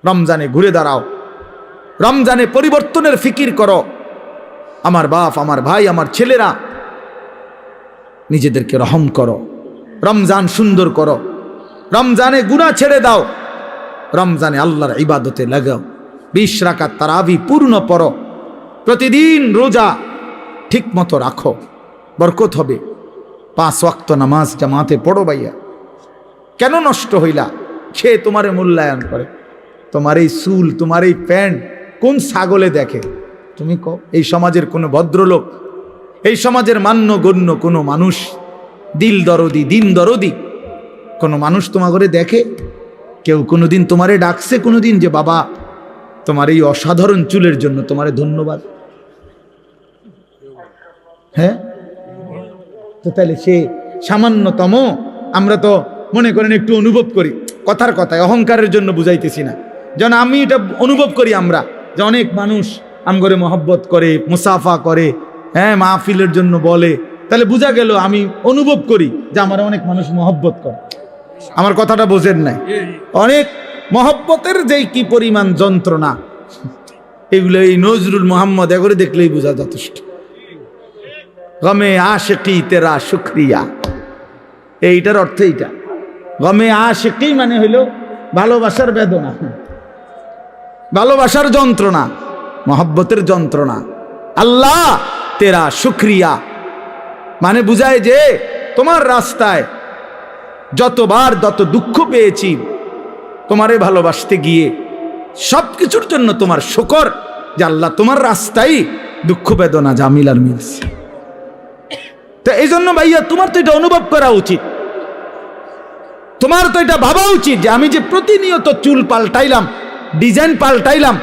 রমজানে ঘুরে দাঁড়াও, রমজানে পরিবর্তনের ফিকির করো। আমার বাপ, আমার ভাই, আমার ছেলেরা, নিজেদেরকে রহম করো, রমজান সুন্দর করো, রমজানে গুনাহ ছেড়ে দাও, রমজানে আল্লাহর ইবাদতে লাগাও। 20 রাকাত তারাবি পূর্ণ পড়ো, প্রতিদিন রোজা ঠিক মতো রাখো, বরকত হবে। 5 ওয়াক্ত নামাজ জামাতে পড়ো ভাইয়া। কেন নষ্ট হইলা? সে তোমারে মূল্যায়ন করে। তোমার এই চুল, তোমার এই প্যান্ট কোন ছাগলে দেখে? তুমি কও। এই সমাজের কোনো ভদ্রলোক, এই সমাজের মান্যগণ্য কোনো মানুষ, দিল দরদি, দিন দরদি কোনো মানুষ তোমার ঘরে দেখে? কেউ কোনোদিন তোমারে ডাকছে কোনোদিন যে বাবা তোমার এই অসাধারণ চুলের জন্য তোমারে ধন্যবাদ? হ্যাঁ, তো তাহলে সে সামান্যতম, আমরা তো মনে করেন একটু অনুভব করি, কথার কথায় অহংকারের জন্য বুঝাইতেছি না, যেন আমি এটা অনুভব করি আমরা যে অনেক মানুষ আমগরে মহব্বত করে, মুসাফা করে, হ্যাঁ, মাহফিলের জন্য বলে, তাহলে বোঝা গেল আমি অনুভব করি যে আমার অনেক মানুষ মহব্বত করে। আমার কথাটা বোঝেন নাই? অনেক মহব্বতের যেই কি পরিমাণ যন্ত্রণা, এগুলো এই নজরুল মোহাম্মদ এগুলো দেখলেই বোঝা যথেষ্ট। গমে আশিকি তেরা শুক্রিয়া, এইটার অর্থ এইটা। গমে আশিকি মানে হইল ভালোবাসার বেদনা, ভালোবাসার যন্ত্রণা, মহব্বতের যন্ত্রণা। আল্লাহ তেরা শুক্রিয়া মানে বুঝায় যে তোমার রাস্তায় যতবার যত দুঃখ পেয়েছি, তোমারে ভালোবাসতে গিয়ে সবকিছুর জন্য তোমার শুকর যে আল্লাহ তোমার রাস্তায় দুঃখ বেদনা জামিলার মিলছে। তো এই জন্য ভাইয়া তোমার তো এটা অনুভব করা উচিত, তোমার তো এটা ভাবা উচিত যে আমি যে প্রতিনিয়ত চুল পাল্টাইলাম, ডিজাইন পাল্টাইলাম,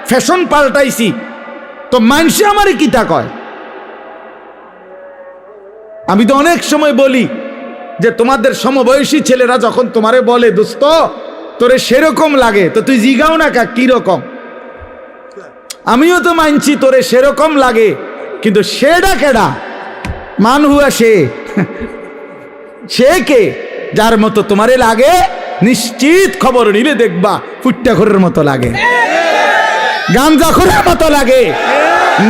ফ্যাশন পাল্টাইছি, তো মানুষে আমারে কিতা কয়? আমি তো অনেক সময় বলি যে তোমাদের সমবয়সী ছেলেরা যখন তোমারে বলে দোস্ত তোরে সেরকম লাগে, তো তুই জিগাও না কা কি রকম? আমিও তো মানছি তোরে সেরকম লাগে, কিন্তু সেটা কেডা? মান হুয়া সে কে? যার মতো তোমারে লাগে নিশ্চিত খবর নিলে দেখবা ফুট্টাখোরের মতো লাগে, গাঞ্জাখোরের মতো লাগে,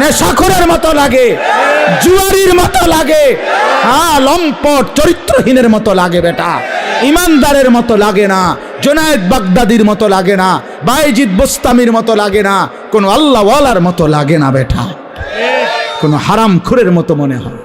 নেশাখোরের মতো লাগে, জুয়ারির মতো লাগে, হ্যাঁ, লম্পট চরিত্রহীনের মতো লাগে বেটা, ইমানদারের মতো লাগে না, জুনায়েদ বাগদাদির মতো লাগে না, বাইজিদ বোস্তামির মতো লাগে না, কোনো আল্লাহওয়ালার মতো লাগে না বেটা, কোনো হারামখোরের মতো মনে হয়।